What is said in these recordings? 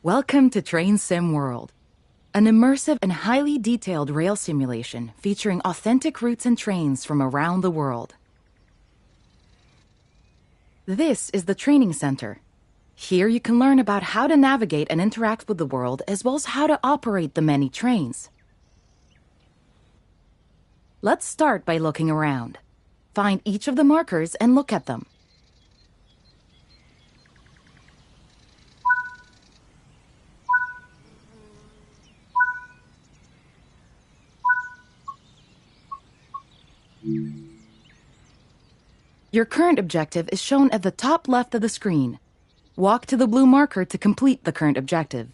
Welcome to Train Sim World, an immersive and highly detailed rail simulation featuring authentic routes and trains from around the world. This is the training center. Here you can learn about how to navigate and interact with the world, as well as how to operate the many trains. Let's start by looking around. Find each of the markers and look at them. Your current objective is shown at the top left of the screen. Walk to the blue marker to complete the current objective.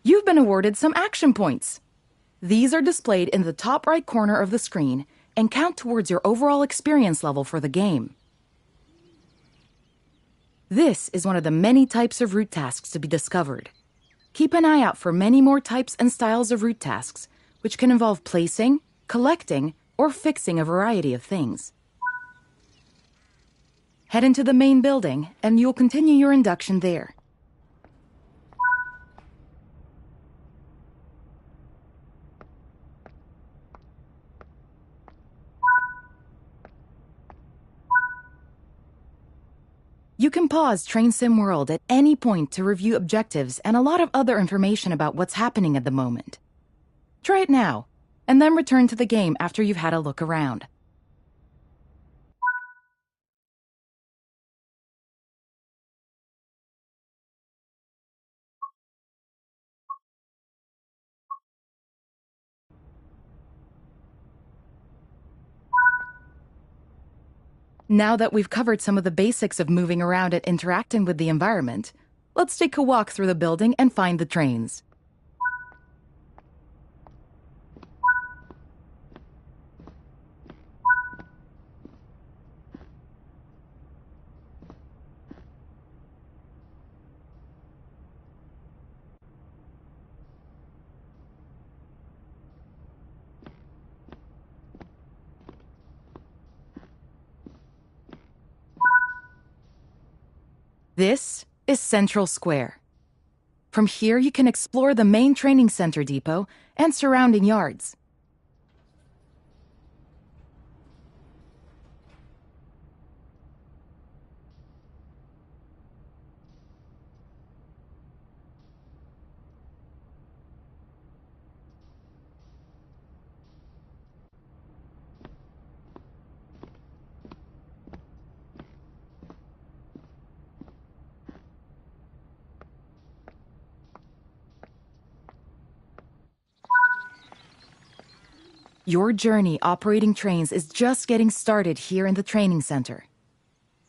You've been awarded some action points. These are displayed in the top right corner of the screen and count towards your overall experience level for the game. This is one of the many types of route tasks to be discovered. Keep an eye out for many more types and styles of route tasks, which can involve placing, collecting, or fixing a variety of things. Head into the main building, and you'll continue your induction there. You can pause Train Sim World at any point to review objectives and a lot of other information about what's happening at the moment. Try it now, and then return to the game after you've had a look around. Now that we've covered some of the basics of moving around and interacting with the environment, let's take a walk through the building and find the trains. This is Central Square. From here, you can explore the main training center depot and surrounding yards. Your journey operating trains is just getting started here in the training center.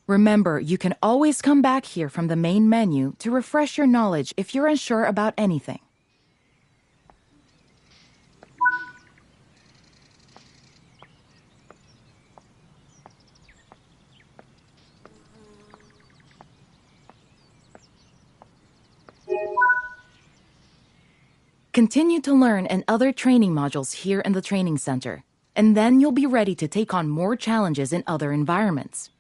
Remember, you can always come back here from the main menu to refresh your knowledge if you're unsure about anything. Continue to learn in other training modules here in the training center, and then you'll be ready to take on more challenges in other environments.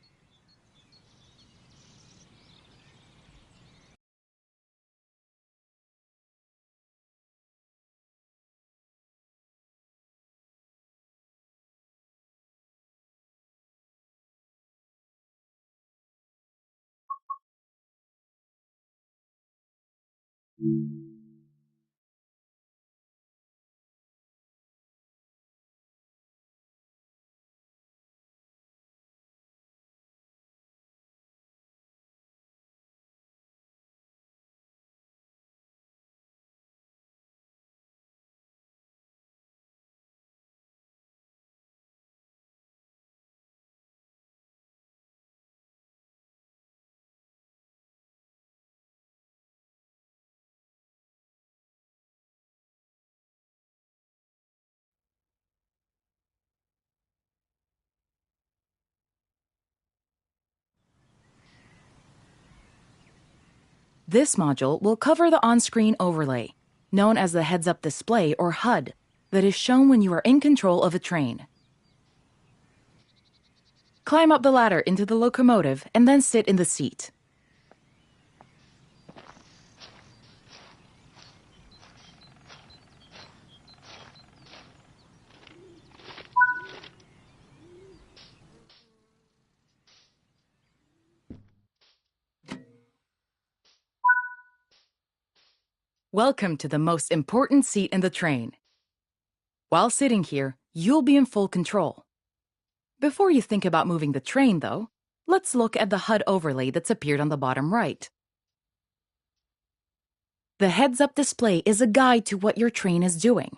This module will cover the on-screen overlay, known as the heads-up display or HUD, that is shown when you are in control of a train. Climb up the ladder into the locomotive and then sit in the seat. Welcome to the most important seat in the train. While sitting here, you'll be in full control. Before you think about moving the train, though, let's look at the HUD overlay that's appeared on the bottom right. The heads-up display is a guide to what your train is doing.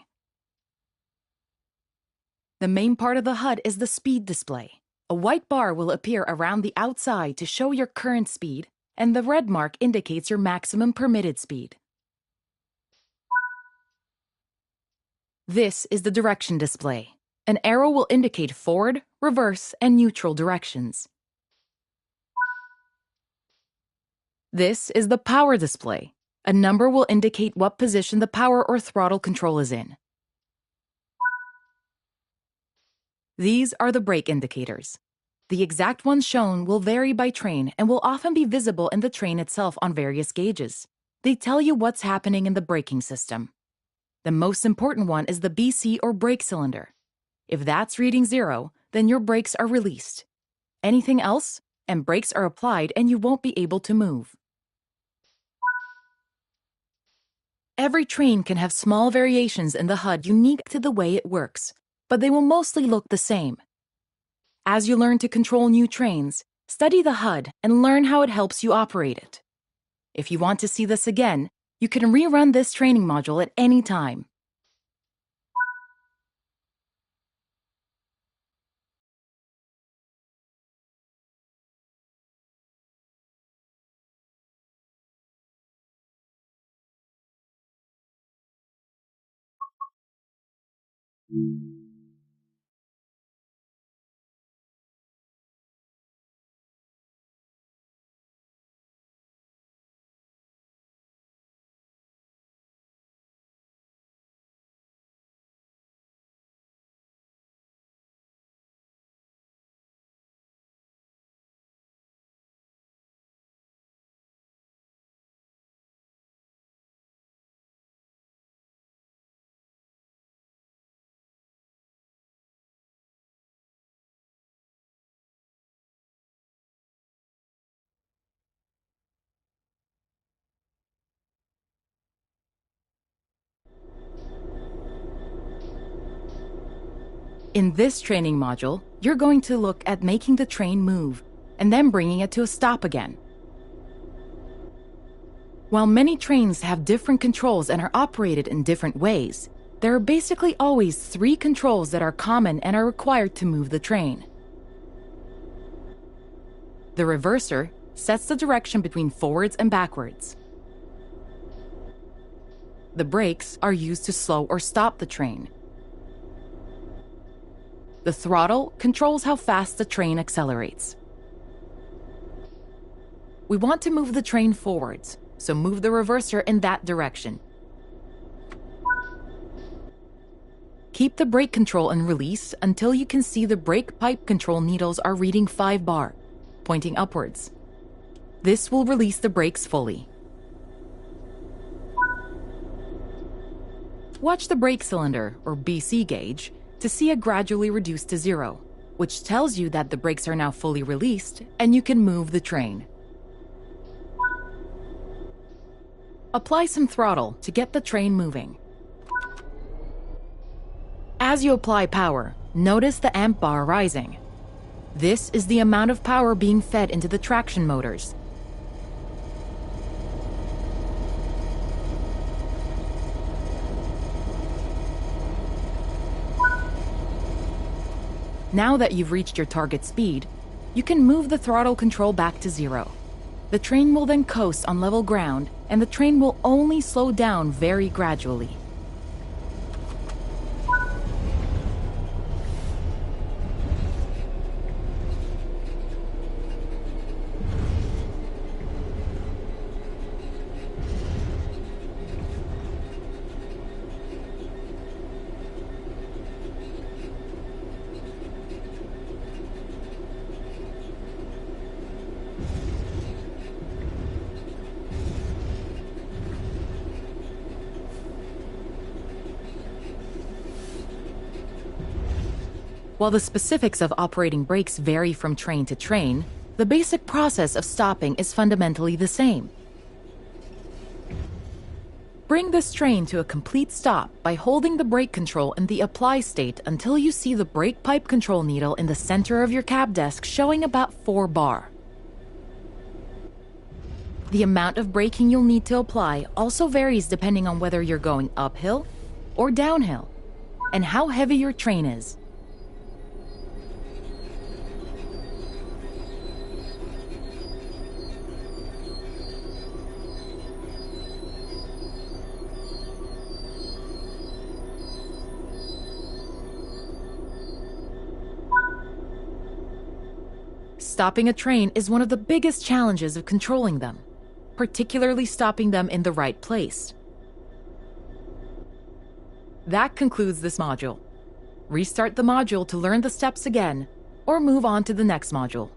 The main part of the HUD is the speed display. A white bar will appear around the outside to show your current speed, and the red mark indicates your maximum permitted speed. This is the direction display. An arrow will indicate forward, reverse, and neutral directions. This is the power display. A number will indicate what position the power or throttle control is in. These are the brake indicators. The exact ones shown will vary by train and will often be visible in the train itself on various gauges. They tell you what's happening in the braking system. The most important one is the BC or brake cylinder. If that's reading 0, then your brakes are released. Anything else, and brakes are applied and you won't be able to move. Every train can have small variations in the HUD unique to the way it works, but they will mostly look the same. As you learn to control new trains, study the HUD and learn how it helps you operate it. If you want to see this again, you can rerun this training module at any time. In this training module, you're going to look at making the train move, and then bringing it to a stop again. While many trains have different controls and are operated in different ways, there are basically always 3 controls that are common and are required to move the train. The reverser sets the direction between forwards and backwards. The brakes are used to slow or stop the train. The throttle controls how fast the train accelerates. We want to move the train forwards, so move the reverser in that direction. Keep the brake control and release until you can see the brake pipe control needles are reading 5 bar, pointing upwards. This will release the brakes fully. Watch the brake cylinder, or BC gauge, to see it gradually reduce to 0, which tells you that the brakes are now fully released and you can move the train. Apply some throttle to get the train moving. As you apply power, notice the amp bar rising. This is the amount of power being fed into the traction motors. Now that you've reached your target speed, you can move the throttle control back to 0. The train will then coast on level ground, and the train will only slow down very gradually. While the specifics of operating brakes vary from train to train, the basic process of stopping is fundamentally the same. Bring this train to a complete stop by holding the brake control in the apply state until you see the brake pipe control needle in the center of your cab desk showing about 4 bar. The amount of braking you'll need to apply also varies depending on whether you're going uphill or downhill, and how heavy your train is. Stopping a train is one of the biggest challenges of controlling them, particularly stopping them in the right place. That concludes this module. Restart the module to learn the steps again, or move on to the next module.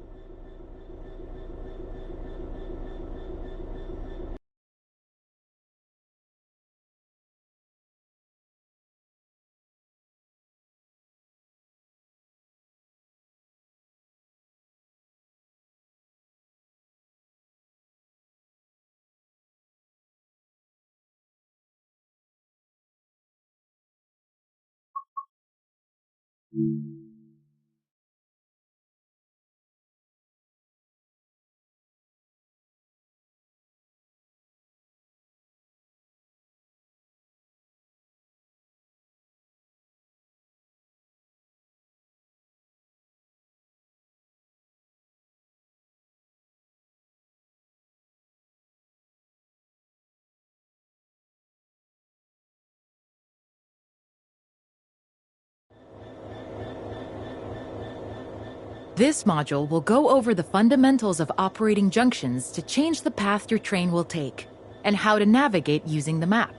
This module will go over the fundamentals of operating junctions to change the path your train will take, and how to navigate using the map.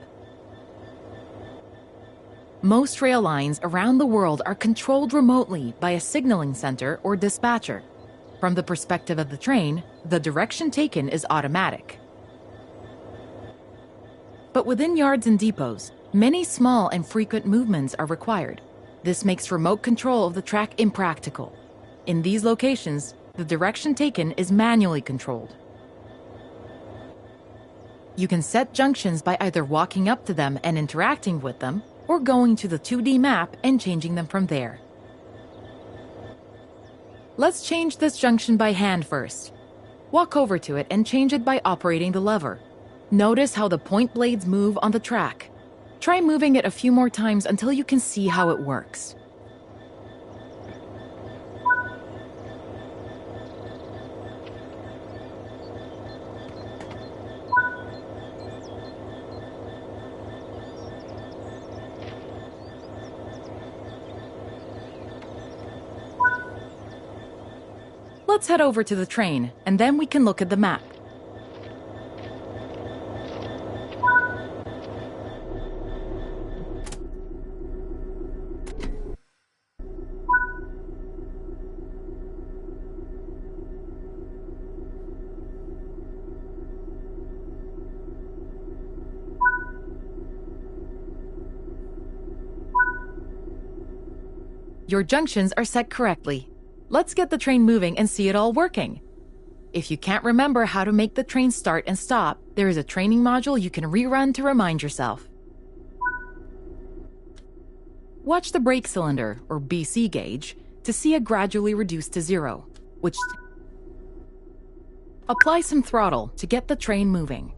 Most rail lines around the world are controlled remotely by a signaling center or dispatcher. From the perspective of the train, the direction taken is automatic. But within yards and depots, many small and frequent movements are required. This makes remote control of the track impractical. In these locations, the direction taken is manually controlled. You can set junctions by either walking up to them and interacting with them, or going to the 2D map and changing them from there. Let's change this junction by hand first. Walk over to it and change it by operating the lever. Notice how the point blades move on the track. Try moving it a few more times until you can see how it works. Let's head over to the train, and then we can look at the map. Your junctions are set correctly. Let's get the train moving and see it all working. If you can't remember how to make the train start and stop, there is a training module you can rerun to remind yourself. Watch the brake cylinder, or BC gauge, to see it gradually reduce to 0, which apply some throttle to get the train moving.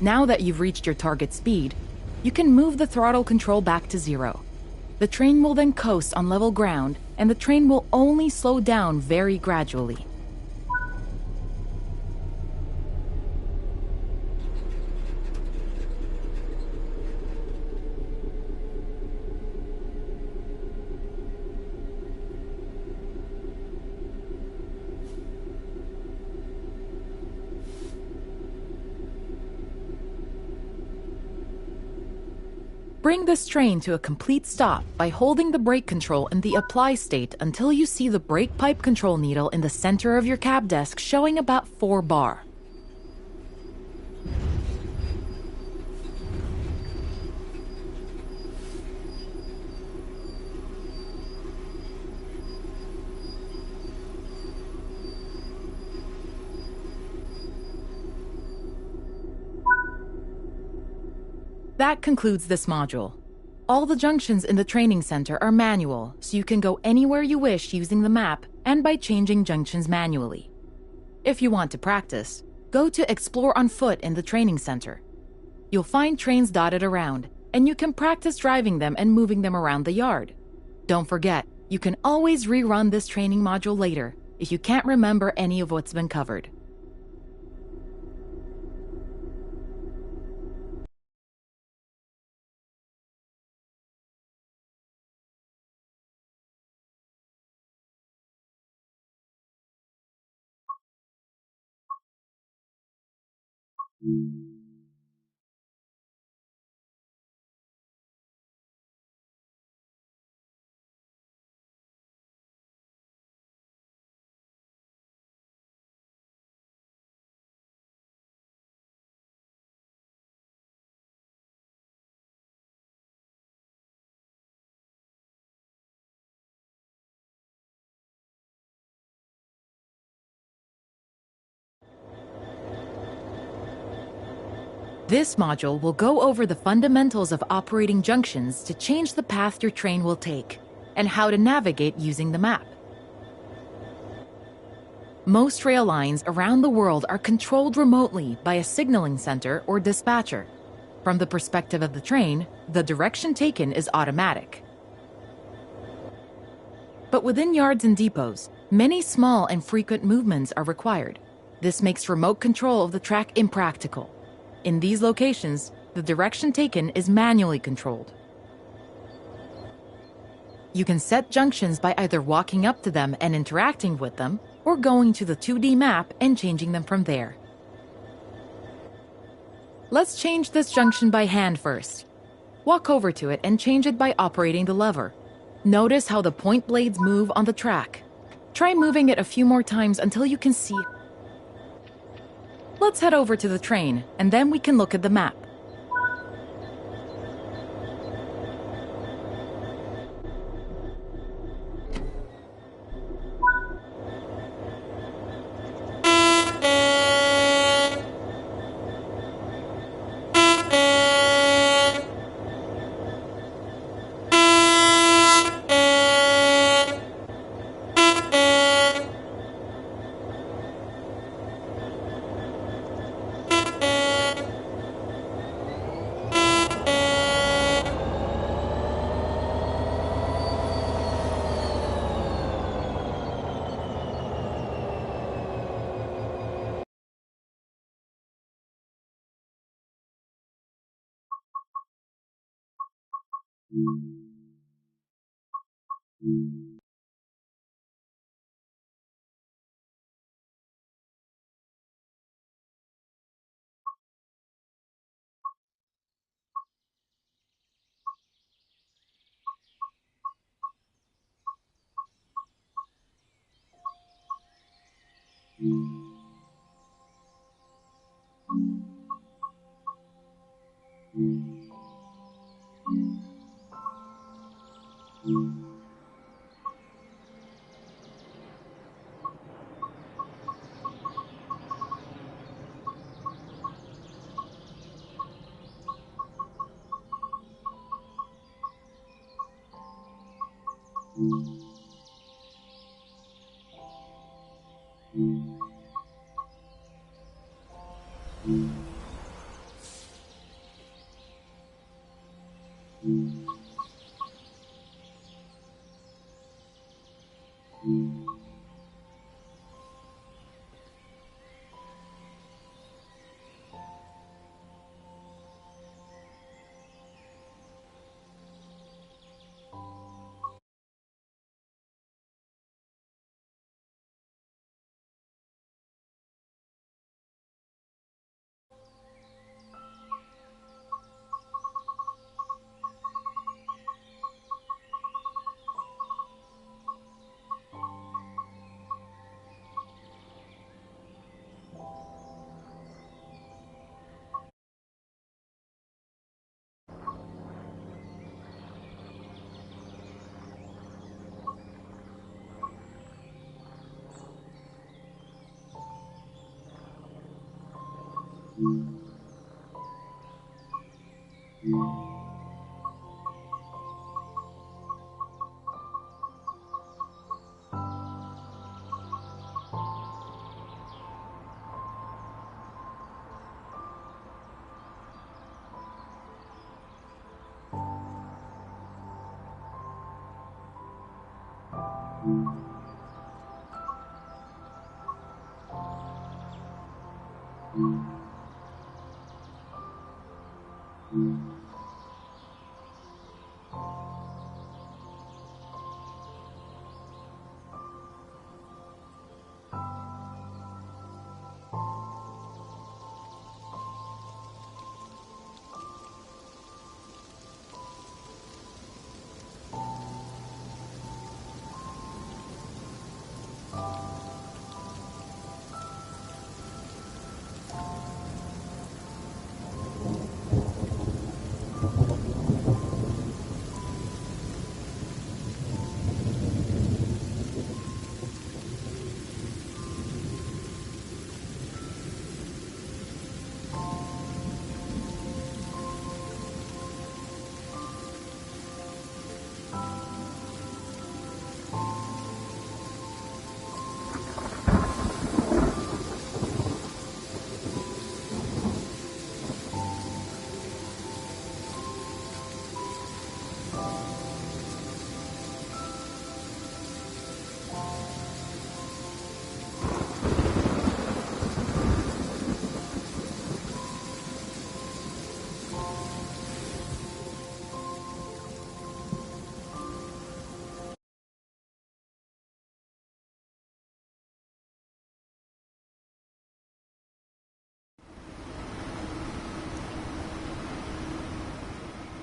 Now that you've reached your target speed, you can move the throttle control back to 0. The train will then coast on level ground, and the train will only slow down very gradually. Bring this train to a complete stop by holding the brake control in the apply state until you see the brake pipe control needle in the center of your cab desk showing about 4 bar. That concludes this module. All the junctions in the training center are manual, so you can go anywhere you wish using the map and by changing junctions manually. If you want to practice, go to Explore on Foot in the training center. You'll find trains dotted around, and you can practice driving them and moving them around the yard. Don't forget, you can always rerun this training module later if you can't remember any of what's been covered. This module will go over the fundamentals of operating junctions to change the path your train will take, and how to navigate using the map. Most rail lines around the world are controlled remotely by a signaling center or dispatcher. From the perspective of the train, the direction taken is automatic. But within yards and depots, many small and frequent movements are required. This makes remote control of the track impractical. In these locations, the direction taken is manually controlled. You can set junctions by either walking up to them and interacting with them, or going to the 2D map and changing them from there. Let's change this junction by hand first. Walk over to it and change it by operating the lever. Notice how the point blades move on the track. Try moving it a few more times until you can see. Let's head over to the train, and then we can look at the map.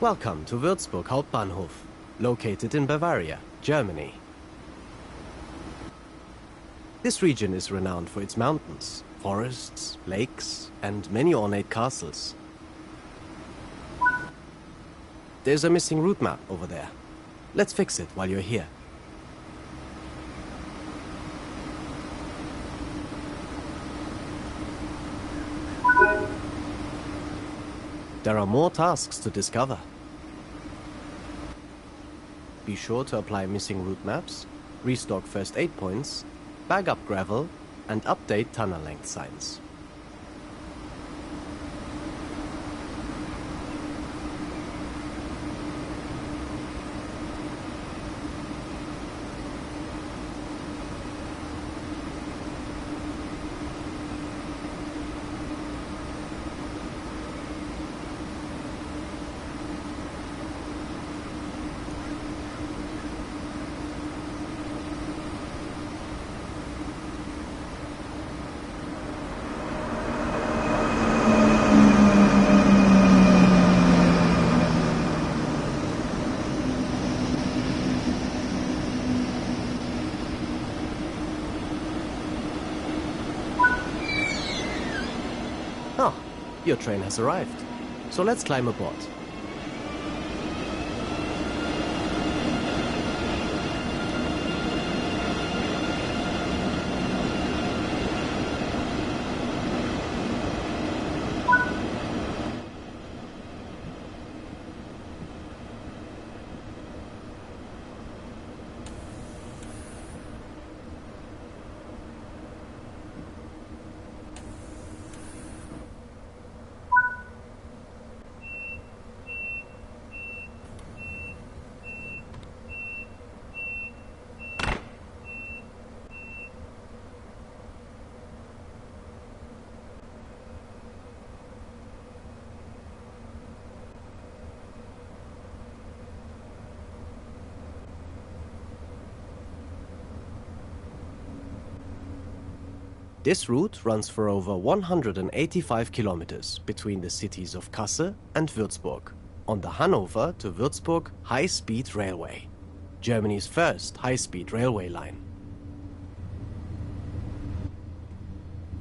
Welcome to Würzburg Hauptbahnhof, located in Bavaria, Germany. This region is renowned for its mountains, forests, lakes, and many ornate castles. There's a missing route map over there. Let's fix it while you're here. There are more tasks to discover. Be sure to apply missing route maps, restock first aid points, bag up gravel, and update tunnel length signs. Ah, your train has arrived. So let's climb aboard. This route runs for over 185 kilometers between the cities of Kassel and Würzburg on the Hanover to Würzburg high-speed railway, Germany's first high-speed railway line.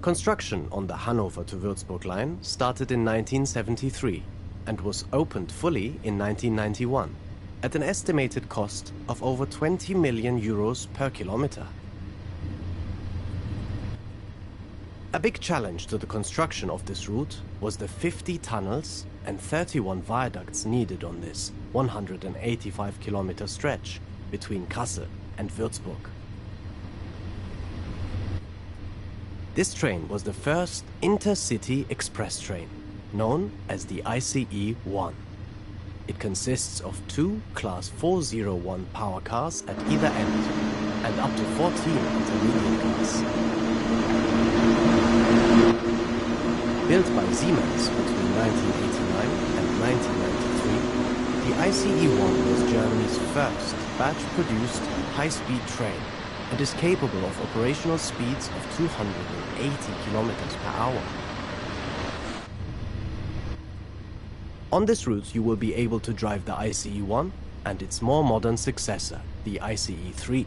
Construction on the Hanover to Würzburg line started in 1973 and was opened fully in 1991 at an estimated cost of over 20 million euros per kilometer. A big challenge to the construction of this route was the 50 tunnels and 31 viaducts needed on this 185-kilometer stretch between Kassel and Würzburg. This train was the first intercity express train, known as the ICE-1. It consists of two Class 401 power cars at either end and up to 14 intermediate cars. Built by Siemens between 1989 and 1993, the ICE-1 was Germany's first batch-produced high-speed train and is capable of operational speeds of 280 kilometers per hour. On this route, you will be able to drive the ICE-1 and its more modern successor, the ICE-3,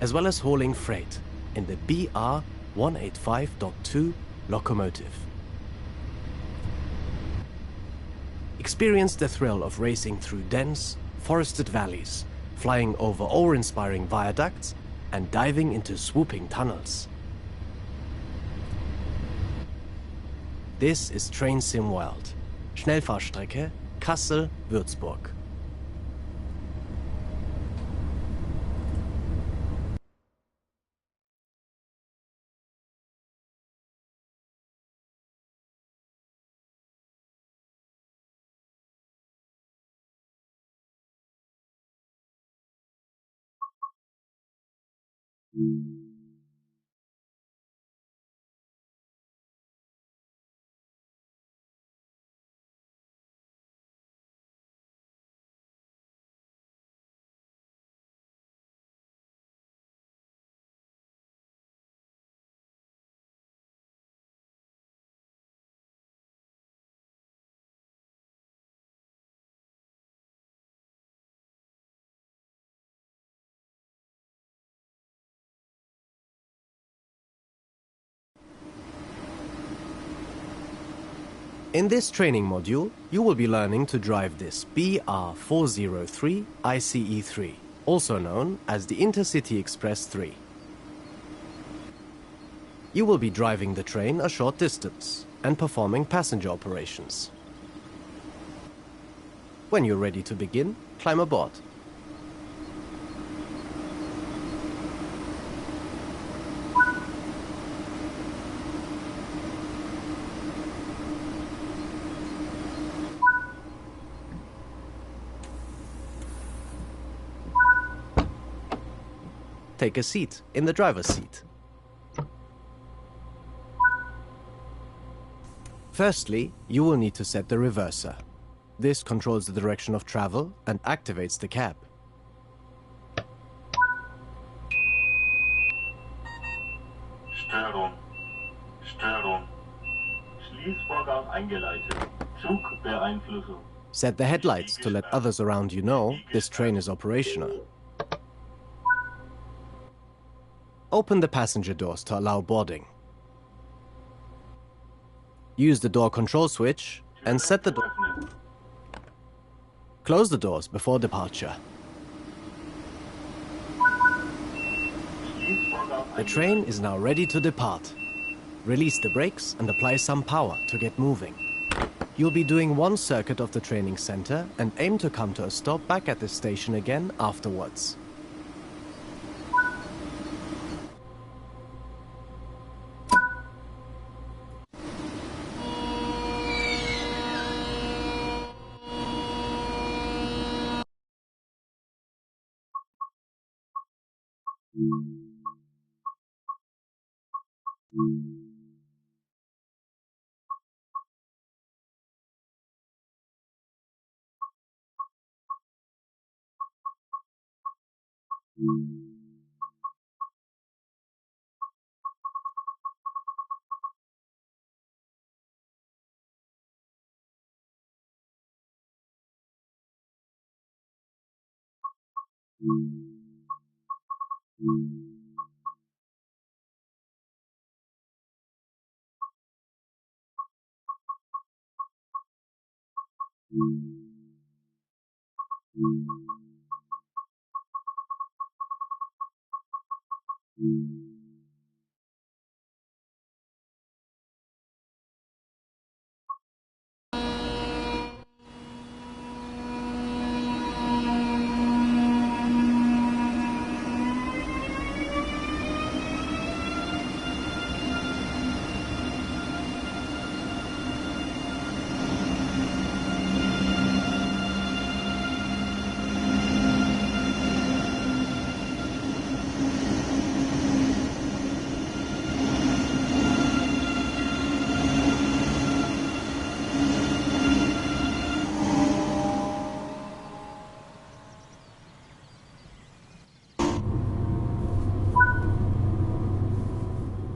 as well as hauling freight in the BR 185.2 locomotive. Experience the thrill of racing through dense, forested valleys, flying over awe-inspiring viaducts, and diving into swooping tunnels. This is Train Sim World. Schnellfahrstrecke Kassel-Würzburg. In this training module, you will be learning to drive this BR403 ICE-3, also known as the Intercity Express 3. You will be driving the train a short distance and performing passenger operations. When you're ready to begin, climb aboard. Take a seat in the driver's seat. Firstly, you will need to set the reverser. This controls the direction of travel and activates the cab. Störung. Störung. Schließvorgang eingeleitet. Zugbeeinflussung. Set the headlights to let others around you know this train is operational. Open the passenger doors to allow boarding. Use the door control switch and set the door. Öffnen. Close the doors before departure. Schließvorgang The train is now ready to depart. Release the brakes and apply some power to get moving. You'll be doing one circuit of the training center and aim to come to a stop back at the station again afterwards.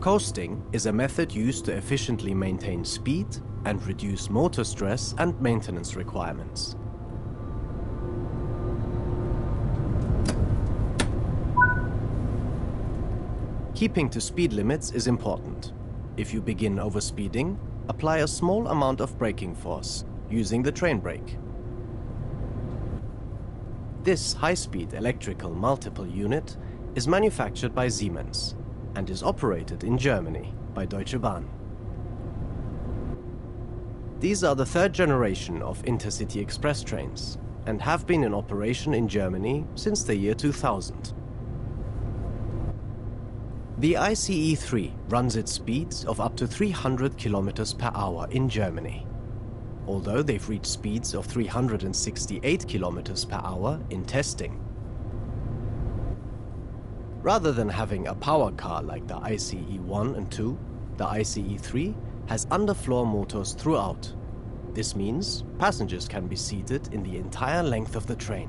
Coasting is a method used to efficiently maintain speed and reduce motor stress and maintenance requirements. Keeping to speed limits is important. If you begin overspeeding, apply a small amount of braking force using the train brake. This high-speed electrical multiple unit is manufactured by Siemens and is operated in Germany by Deutsche Bahn. These are the third generation of intercity express trains and have been in operation in Germany since the year 2000. The ICE3 runs at speeds of up to 300 kilometers per hour in Germany, although they've reached speeds of 368 kilometers per hour in testing. Rather than having a power car like the ICE1 and 2, the ICE3 has underfloor motors throughout. This means passengers can be seated in the entire length of the train.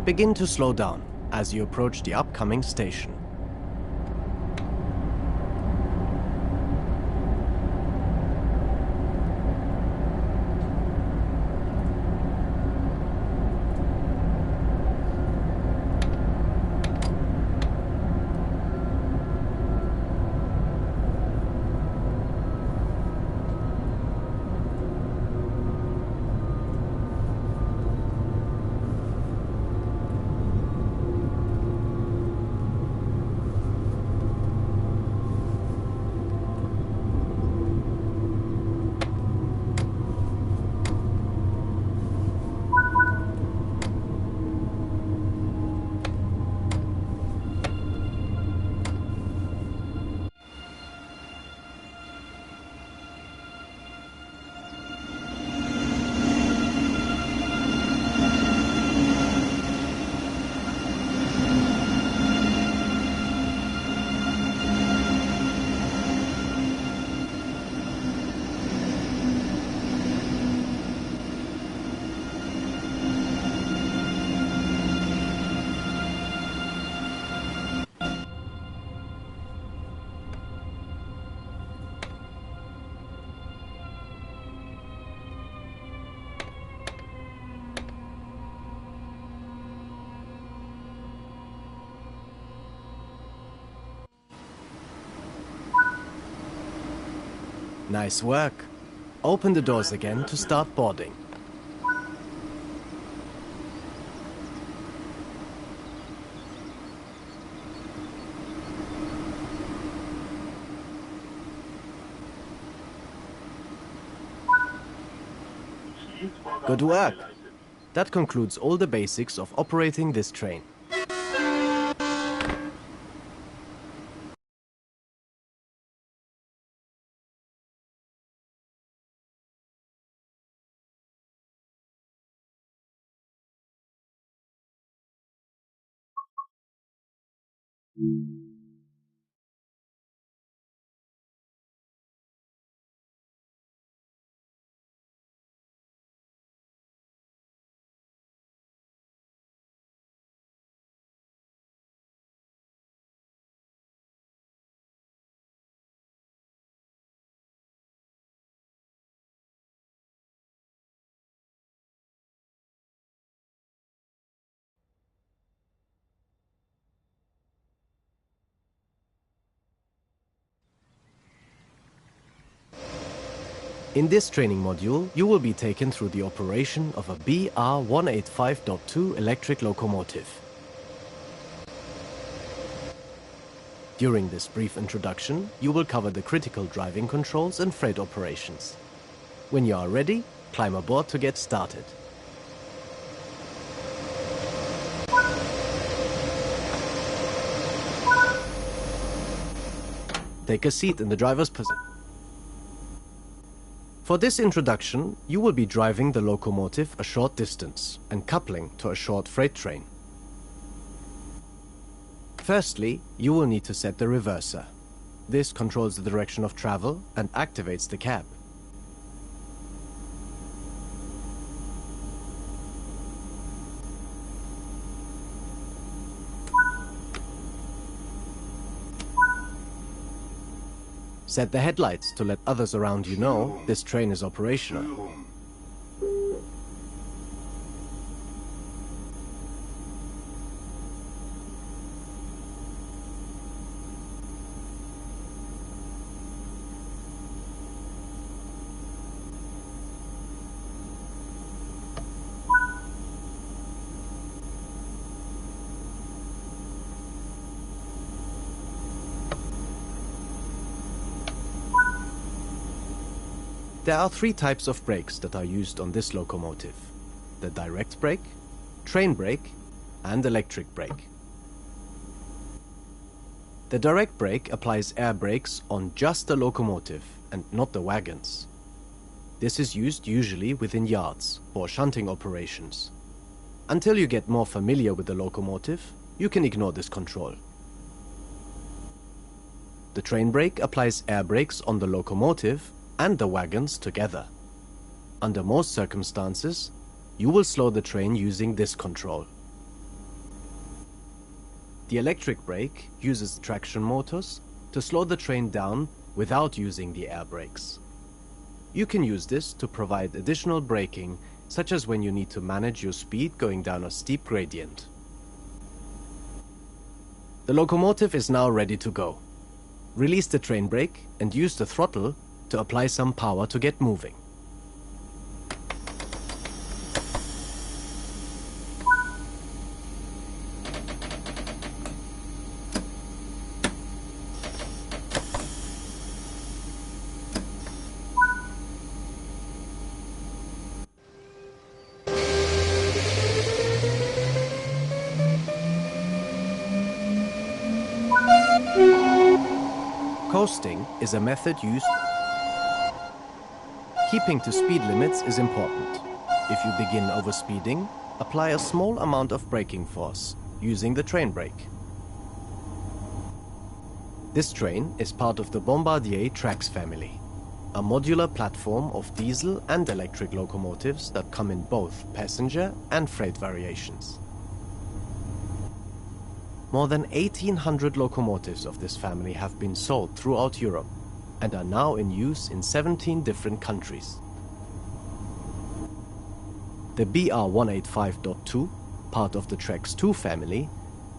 Begin to slow down as you approach the upcoming station. Nice work. Open the doors again to start boarding. Good work. That concludes all the basics of operating this train. In this training module, you will be taken through the operation of a BR185.2 electric locomotive. During this brief introduction, you will cover the critical driving controls and freight operations. When you are ready, climb aboard to get started. Take a seat in the driver's position. For this introduction, you will be driving the locomotive a short distance and coupling to a short freight train. Firstly, you will need to set the reverser. This controls the direction of travel and activates the cab. Set the headlights to let others around you know this train is operational. There are three types of brakes that are used on this locomotive: the direct brake, train brake, and electric brake. The direct brake applies air brakes on just the locomotive and not the wagons. This is used usually within yards for shunting operations. Until you get more familiar with the locomotive, you can ignore this control. The train brake applies air brakes on the locomotive and the wagons together. Under most circumstances, you will slow the train using this control. The electric brake uses traction motors to slow the train down without using the air brakes. You can use this to provide additional braking, such as when you need to manage your speed going down a steep gradient. The locomotive is now ready to go. Release the train brake and use the throttle to apply some power to get moving. Coasting is a method used. Keeping to speed limits is important. If you begin overspeeding, apply a small amount of braking force using the train brake. This train is part of the Bombardier Trax family, a modular platform of diesel and electric locomotives that come in both passenger and freight variations. More than 1,800 locomotives of this family have been sold throughout Europe and are now in use in 17 different countries. The BR185.2, part of the Trax 2 family,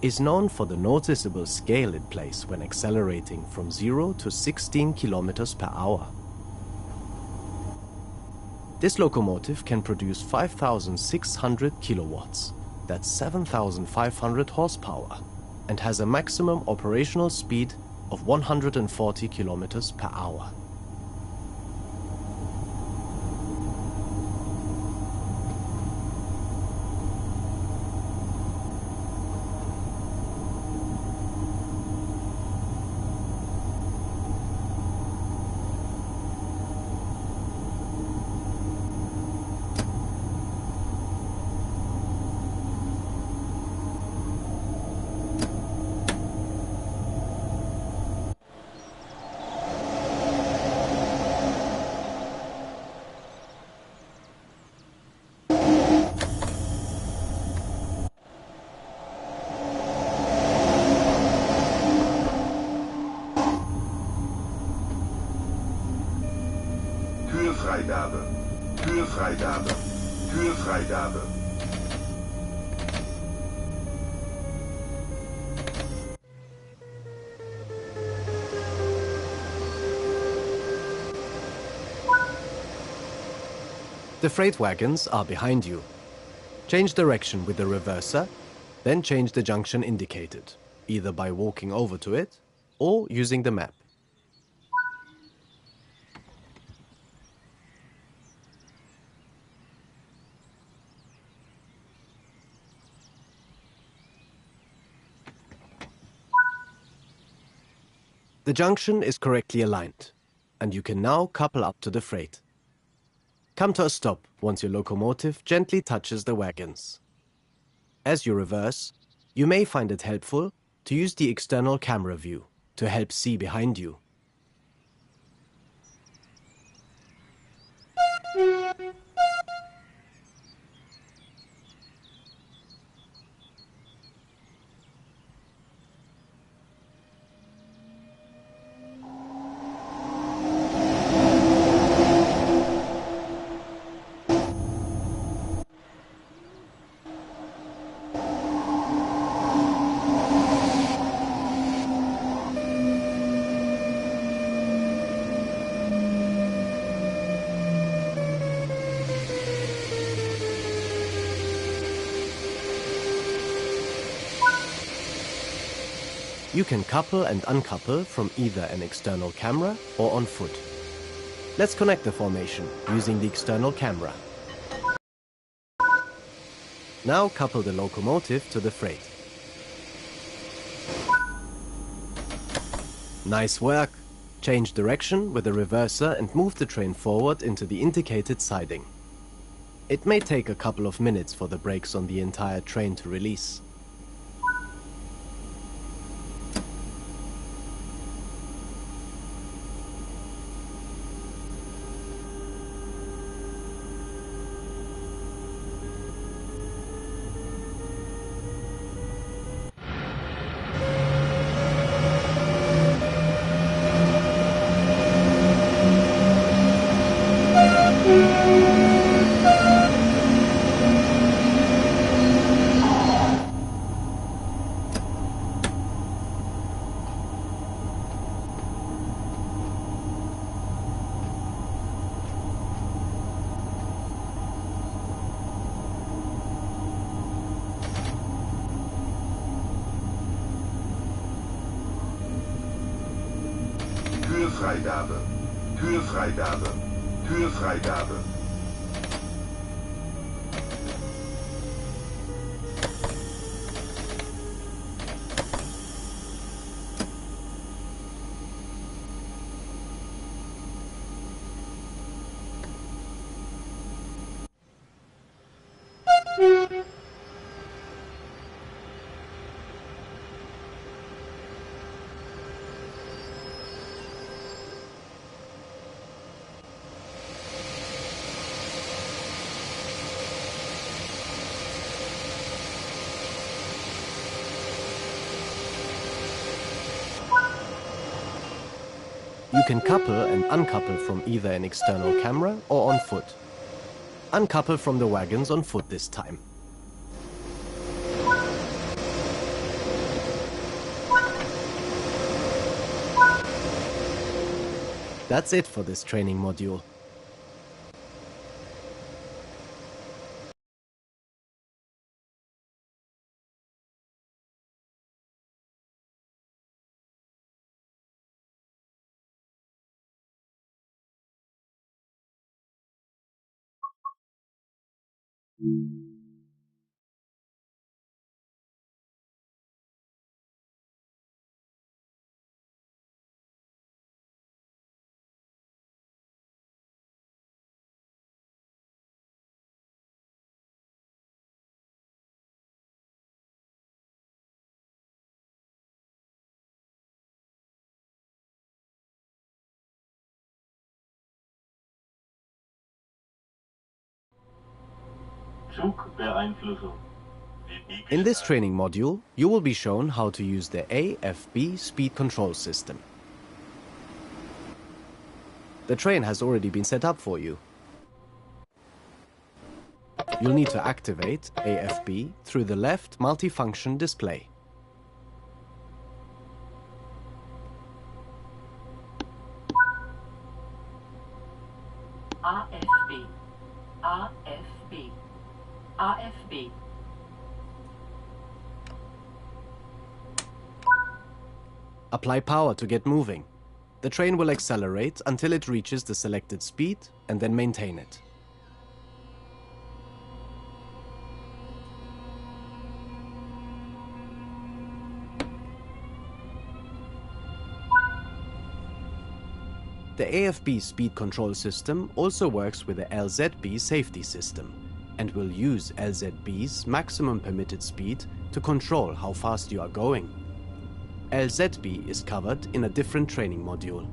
is known for the noticeable scale it plays when accelerating from 0 to 16 kilometers per hour. This locomotive can produce 5,600 kilowatts, that's 7,500 horsepower, and has a maximum operational speed of 140 kilometers per hour. Türfreigabe, Türfreigabe, Türfreigabe. The freight wagons are behind you. Change direction with the reverser, then change the junction indicated, either by walking over to it or using the map. The junction is correctly aligned, and you can now couple up to the freight. Come to a stop once your locomotive gently touches the wagons. As you reverse, you may find it helpful to use the external camera view to help see behind you. You can couple and uncouple from either an external camera or on foot. Let's connect the formation using the external camera. Now couple the locomotive to the freight. Nice work! Change direction with the reverser and move the train forward into the indicated siding. It may take a couple of minutes for the brakes on the entire train to release. Türfreigabe, Türfreigabe, Türfreigabe. You can couple and uncouple from either an external camera or on foot. Uncouple from the wagons on foot this time. That's it for this training module. Zugbeeinflussung. In this training module, you will be shown how to use the AFB speed control system. The train has already been set up for you. You'll need to activate AFB through the left multifunction display. AFB, AFB, AFB. Apply power to get moving. The train will accelerate until it reaches the selected speed and then maintain it. The AFB speed control system also works with the LZB safety system and will use LZB's maximum permitted speed to control how fast you are going. LZB is covered in a different training module.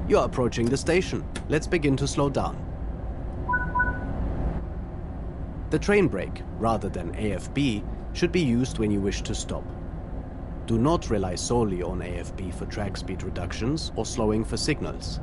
You are approaching the station. Let's begin to slow down. The train brake, rather than AFB, should be used when you wish to stop. Do not rely solely on AFB for track speed reductions or slowing for signals.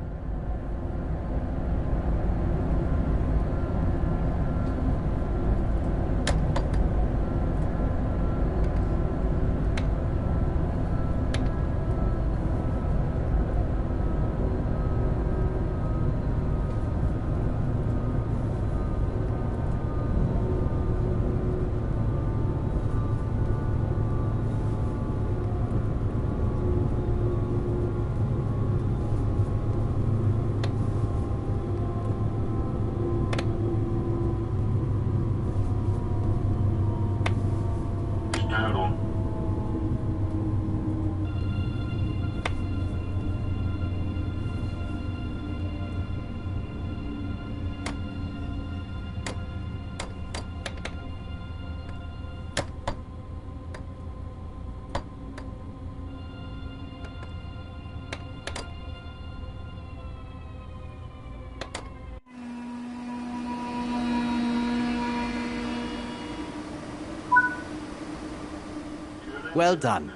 Well done.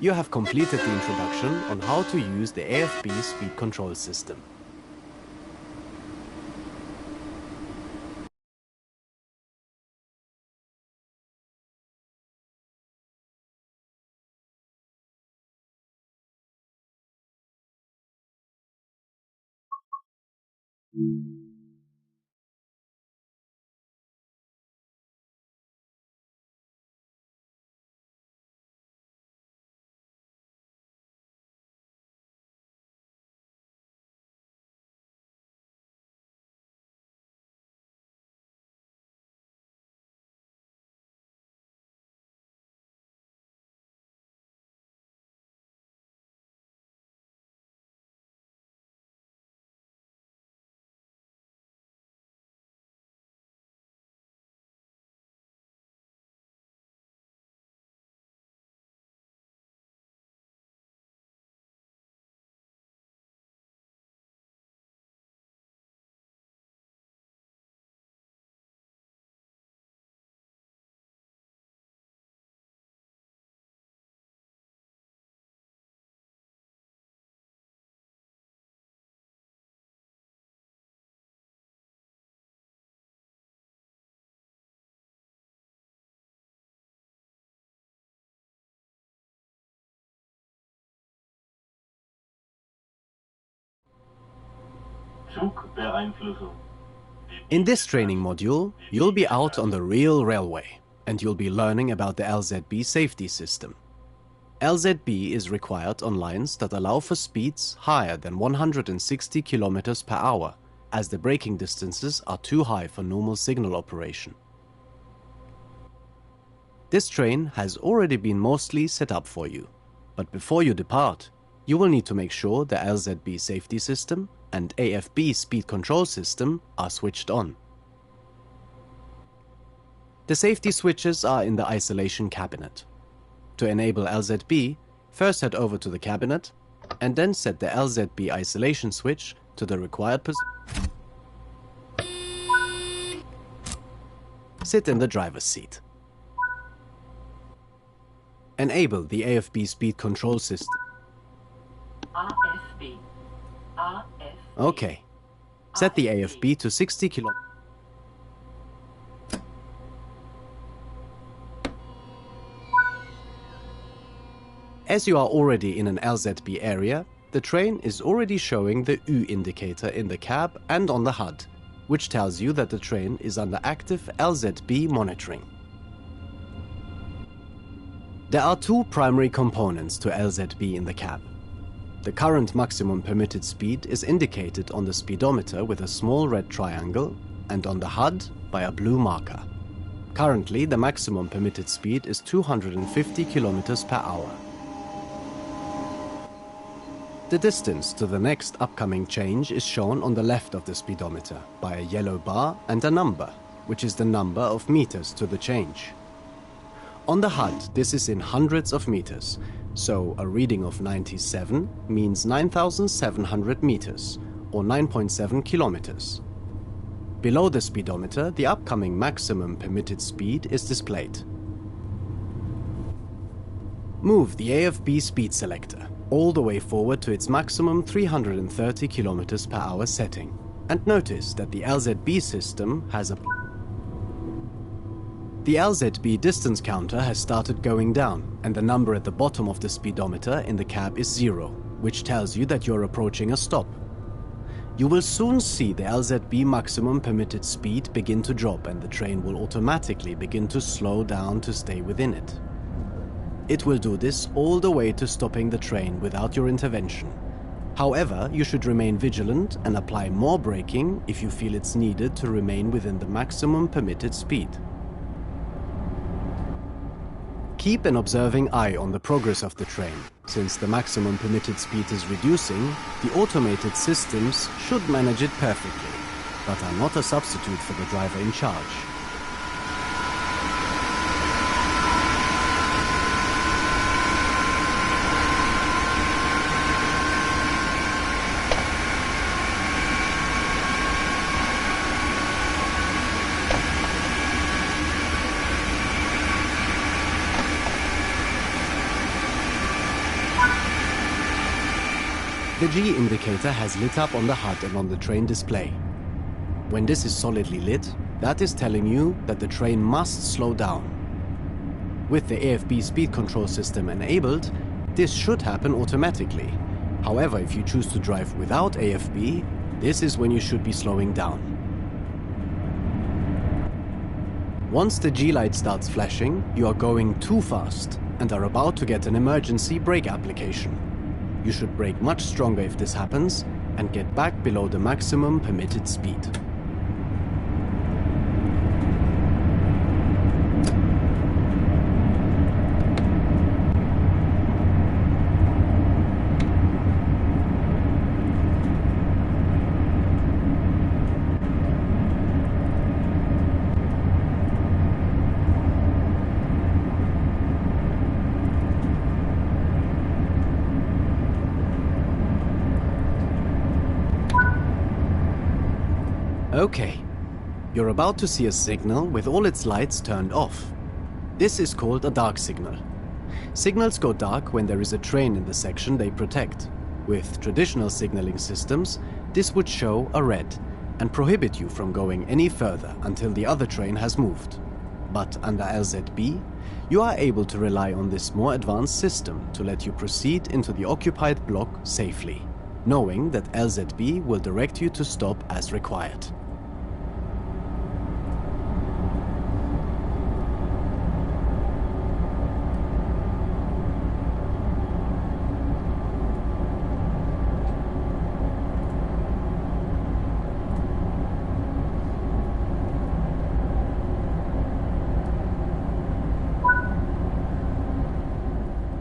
You have completed the introduction on how to use the AFB speed control system. Zugbeeinflussung. In this training module, you'll be out on the real railway, and you'll be learning about the LZB safety system. LZB is required on lines that allow for speeds higher than 160 km per hour, as the braking distances are too high for normal signal operation. This train has already been mostly set up for you, but before you depart, you will need to make sure the LZB safety system and AFB speed control system are switched on. The safety switches are in the isolation cabinet. To enable LZB, first head over to the cabinet and then set the LZB isolation switch to the required position. Sit in the driver's seat. Enable the AFB speed control system. AFB. AFB. Okay. Set the AFB to 60 km. As you are already in an LZB area, the train is already showing the U indicator in the cab and on the HUD, which tells you that the train is under active LZB monitoring. There are two primary components to LZB in the cab. The current maximum permitted speed is indicated on the speedometer with a small red triangle and on the HUD by a blue marker. Currently, the maximum permitted speed is 250 km per hour. The distance to the next upcoming change is shown on the left of the speedometer by a yellow bar and a number, which is the number of meters to the change. On the HUD, this is in hundreds of meters, so a reading of 97 means 9,700 meters, or 9.7 kilometers. Below the speedometer, the upcoming maximum permitted speed is displayed. Move the AFB speed selector all the way forward to its maximum 330 km per hour setting, and notice that the LZB system has a... The LZB distance counter has started going down, and the number at the bottom of the speedometer in the cab is 0, which tells you that you're approaching a stop. You will soon see the LZB maximum permitted speed begin to drop, and the train will automatically begin to slow down to stay within it. It will do this all the way to stopping the train without your intervention. However, you should remain vigilant and apply more braking if you feel it's needed to remain within the maximum permitted speed. Keep an observing eye on the progress of the train. Since the maximum permitted speed is reducing, the automated systems should manage it perfectly, but are not a substitute for the driver in charge. The G indicator has lit up on the HUD and on the train display. When this is solidly lit, that is telling you that the train must slow down. With the AFB speed control system enabled, this should happen automatically. However, if you choose to drive without AFB, this is when you should be slowing down. Once the G light starts flashing, you are going too fast and are about to get an emergency brake application. You should brake much stronger if this happens and get back below the maximum permitted speed. Okay, you're about to see a signal with all its lights turned off. This is called a dark signal. Signals go dark when there is a train in the section they protect. With traditional signaling systems, this would show a red and prohibit you from going any further until the other train has moved. But under LZB, you are able to rely on this more advanced system to let you proceed into the occupied block safely, knowing that LZB will direct you to stop as required.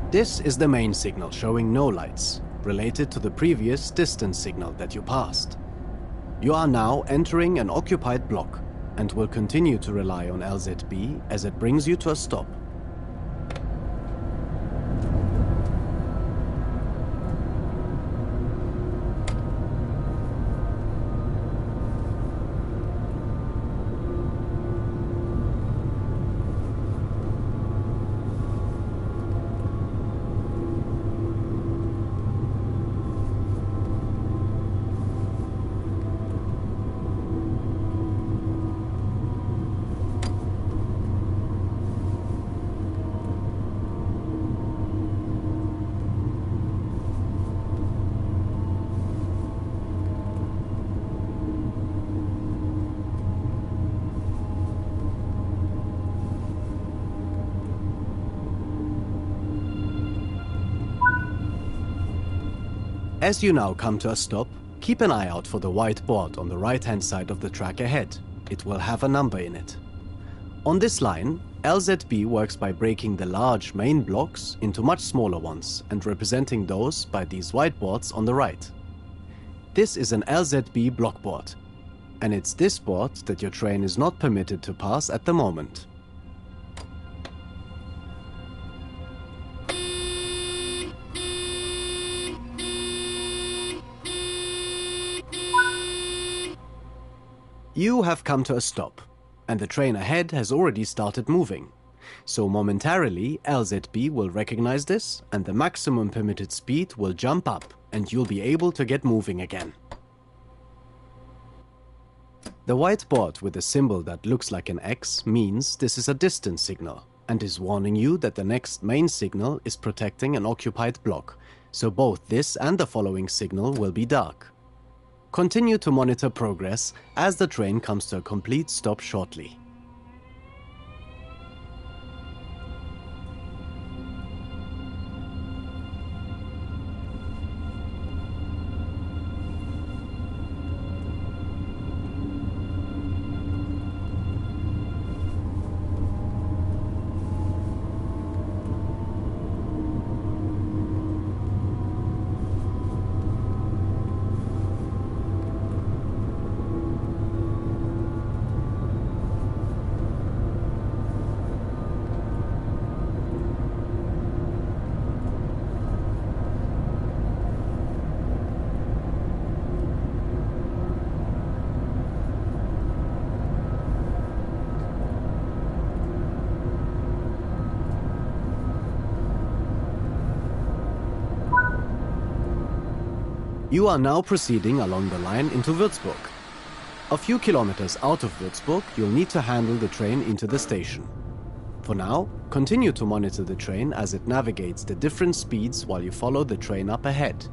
This is the main signal showing no lights, related to the previous distance signal that you passed. You are now entering an occupied block and will continue to rely on LZB as it brings you to a stop. As you now come to a stop, keep an eye out for the white board on the right-hand side of the track ahead. It will have a number in it. On this line, LZB works by breaking the large main blocks into much smaller ones and representing those by these white boards on the right. This is an LZB block board, and it's this board that your train is not permitted to pass at the moment. You have come to a stop, and the train ahead has already started moving. So momentarily, LZB will recognize this, and the maximum permitted speed will jump up, and you'll be able to get moving again. The white board with a symbol that looks like an X means this is a distance signal, and is warning you that the next main signal is protecting an occupied block, so both this and the following signal will be dark. Continue to monitor progress as the train comes to a complete stop shortly. You are now proceeding along the line into Würzburg. A few kilometers out of Würzburg, you'll need to handle the train into the station. For now, continue to monitor the train as it navigates the different speeds while you follow the train up ahead.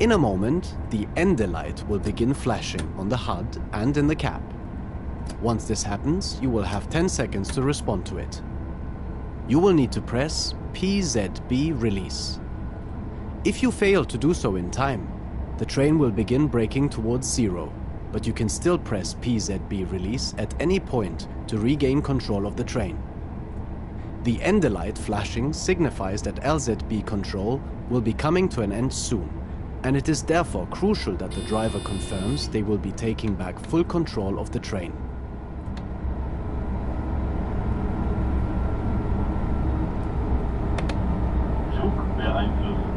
In a moment, the Ende light will begin flashing on the HUD and in the cab. Once this happens, you will have 10 seconds to respond to it. You will need to press PZB release. If you fail to do so in time, the train will begin braking towards zero, but you can still press PZB release at any point to regain control of the train. The Ende light flashing signifies that LZB control will be coming to an end soon, and it is therefore crucial that the driver confirms they will be taking back full control of the train. Zug beeinflussen.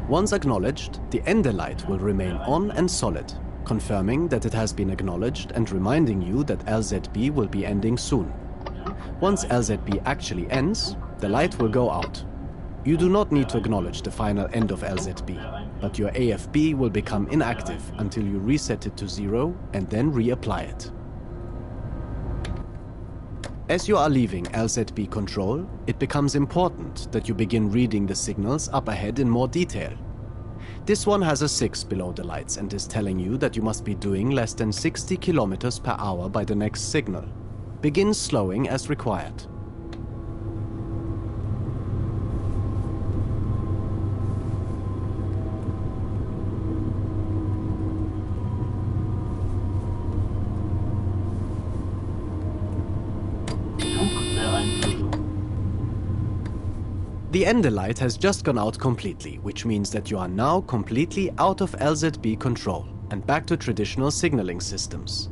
Once acknowledged, the ender light will remain on and solid, confirming that it has been acknowledged and reminding you that LZB will be ending soon. Once LZB actually ends, the light will go out. You do not need to acknowledge the final end of LZB, but your AFB will become inactive until you reset it to 0 and then reapply it. As you are leaving LZB control, it becomes important that you begin reading the signals up ahead in more detail. This one has a 6 below the lights and is telling you that you must be doing less than 60 km per hour by the next signal. Begin slowing as required. The ender light has just gone out completely, which means that you are now completely out of LZB control and back to traditional signaling systems.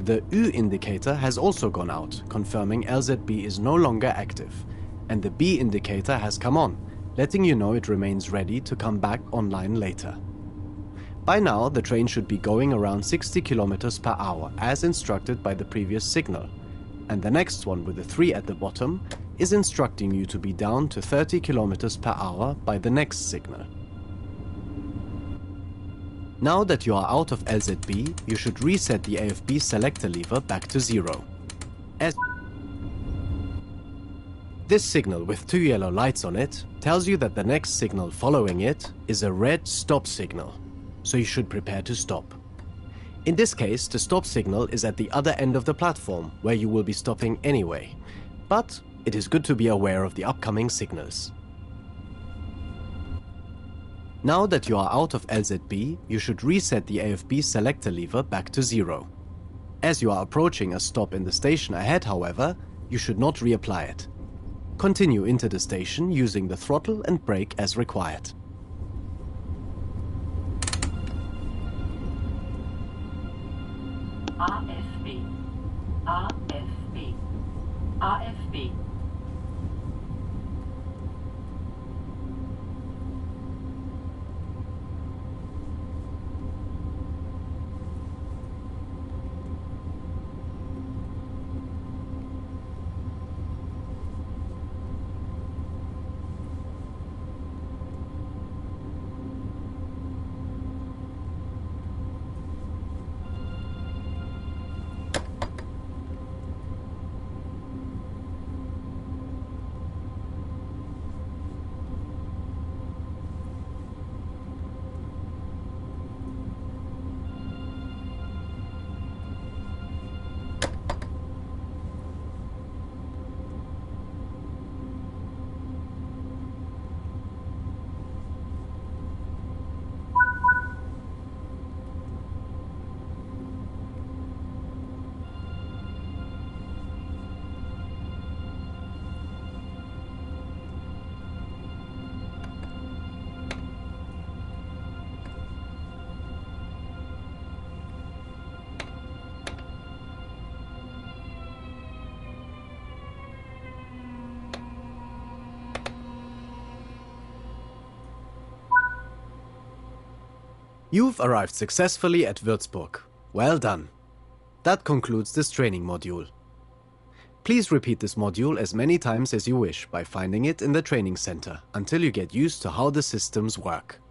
The U indicator has also gone out, confirming LZB is no longer active, and the B indicator has come on, letting you know it remains ready to come back online later. By now, the train should be going around 60 km per hour as instructed by the previous signal, and the next one with the 3 at the bottom is instructing you to be down to 30 km per hour by the next signal. Now that you are out of LZB, you should reset the AFB selector lever back to 0. This signal with 2 yellow lights on it tells you that the next signal following it is a red stop signal, so you should prepare to stop. In this case, the stop signal is at the other end of the platform, where you will be stopping anyway, but it is good to be aware of the upcoming signals. Now that you are out of LZB, you should reset the AFB selector lever back to 0. As you are approaching a stop in the station ahead, however, you should not reapply it. Continue into the station using the throttle and brake as required. AFB. AFB. AFB. You've arrived successfully at Würzburg. Well done. That concludes this training module. Please repeat this module as many times as you wish by finding it in the training center until you get used to how the systems work.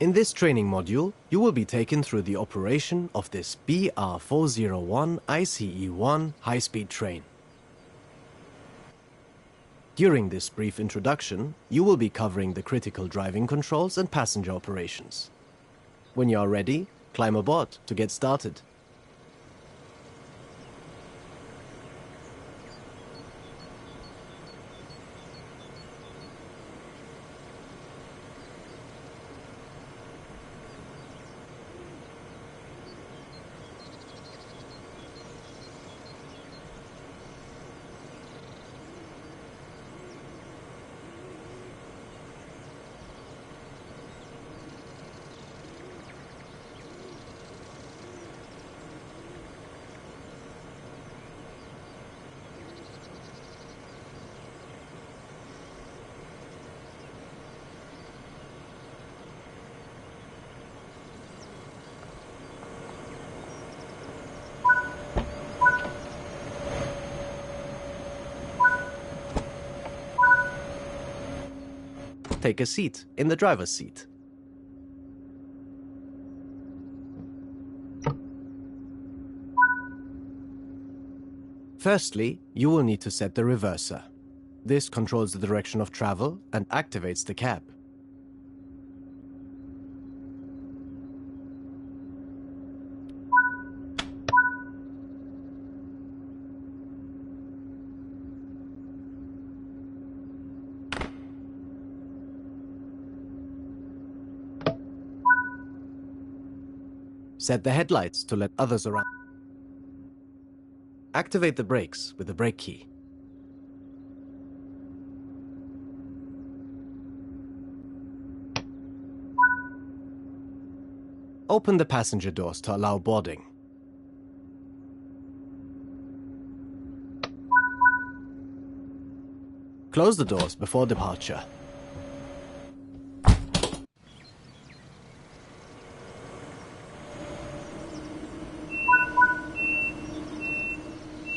In this training module, you will be taken through the operation of this BR401 ICE-1 high-speed train. During this brief introduction, you will be covering the critical driving controls and passenger operations. When you are ready, climb aboard to get started. Take a seat in the driver's seat. Firstly, you will need to set the reverser. This controls the direction of travel and activates the cab. Set the headlights to let others around. Activate the brakes with the brake key. Open the passenger doors to allow boarding. Close the doors before departure.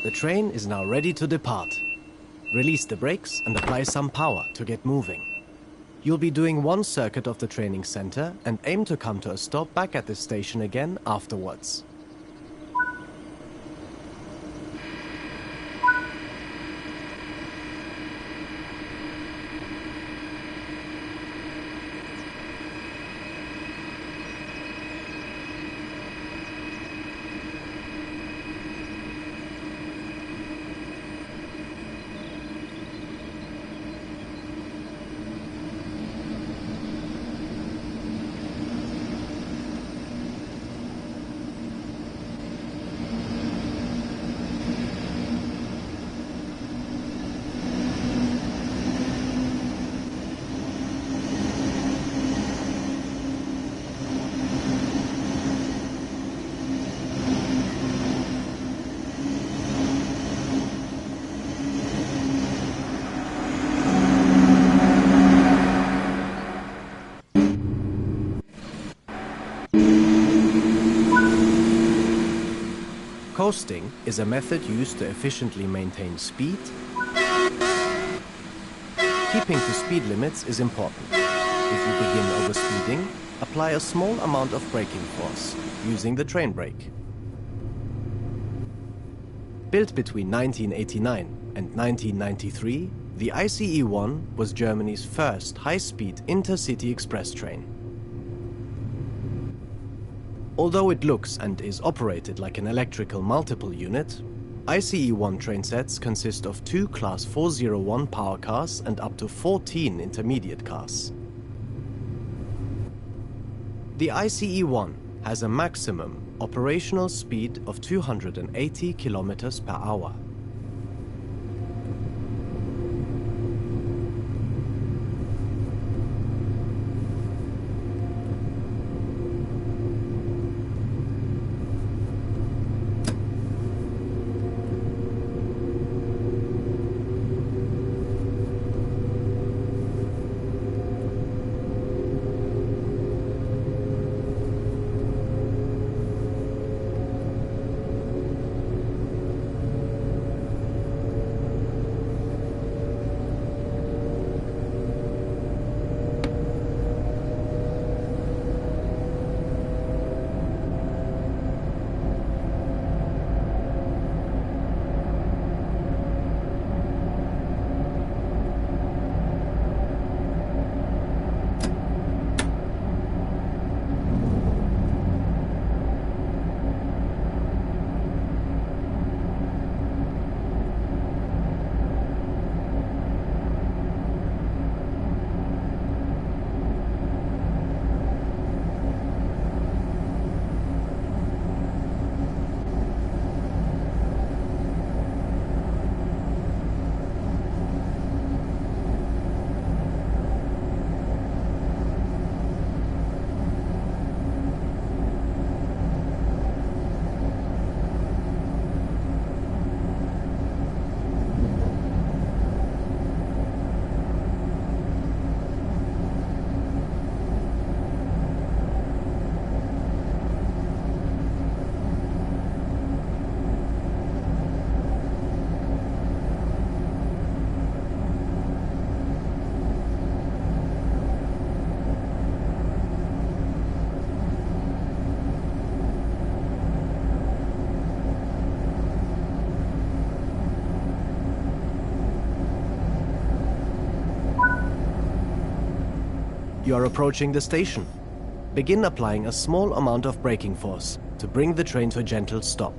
The train is now ready to depart. Release the brakes and apply some power to get moving. You'll be doing one circuit of the training center and aim to come to a stop back at the station again afterwards. Coasting is a method used to efficiently maintain speed. Keeping to speed limits is important. If you begin overspeeding, apply a small amount of braking force, using the train brake. Built between 1989 and 1993, the ICE-1 was Germany's first high-speed intercity express train. Although it looks and is operated like an electrical multiple unit, ICE-1 train sets consist of 2 Class 401 power cars and up to 14 intermediate cars. The ICE-1 has a maximum operational speed of 280 km per hour. You are approaching the station. Begin applying a small amount of braking force to bring the train to a gentle stop.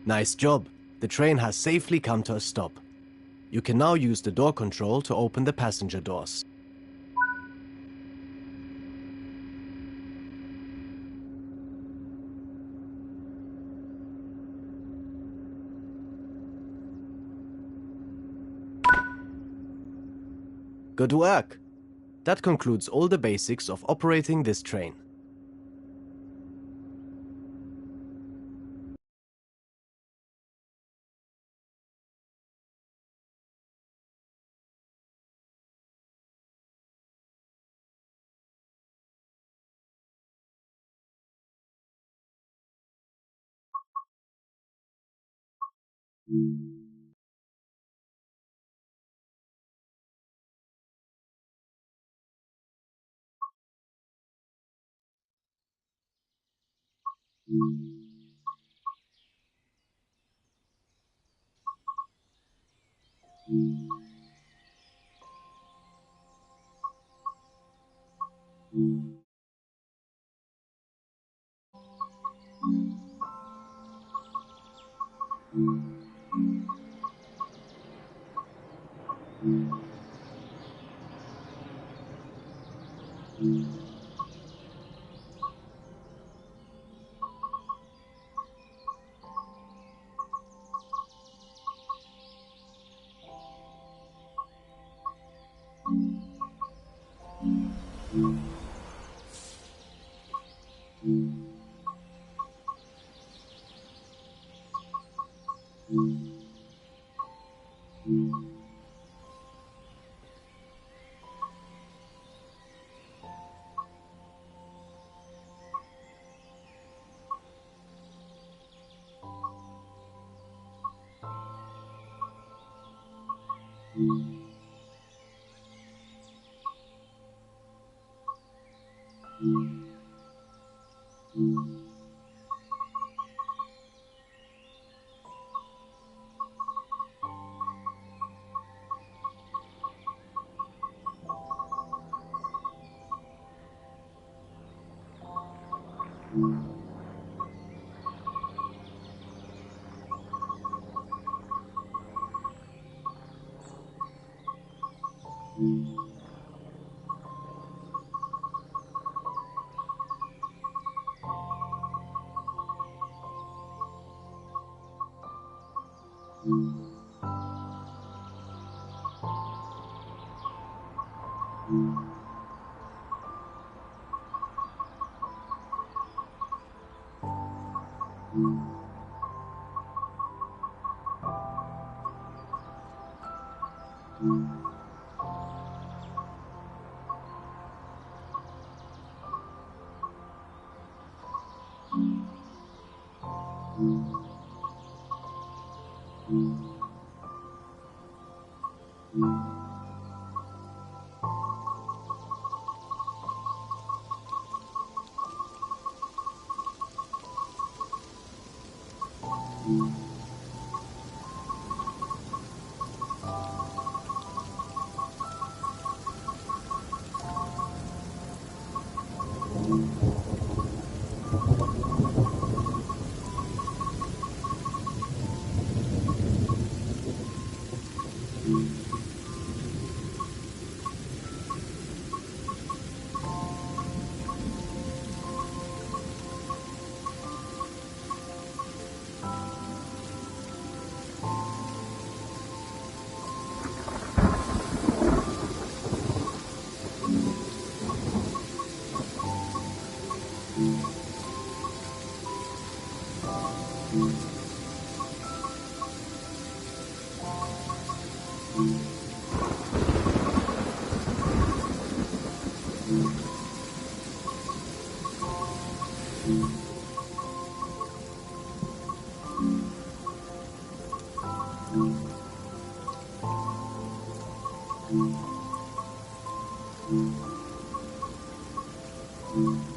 Nice job. The train has safely come to a stop. You can now use the door control to open the passenger doors. Good work! That concludes all the basics of operating this train. Thank you.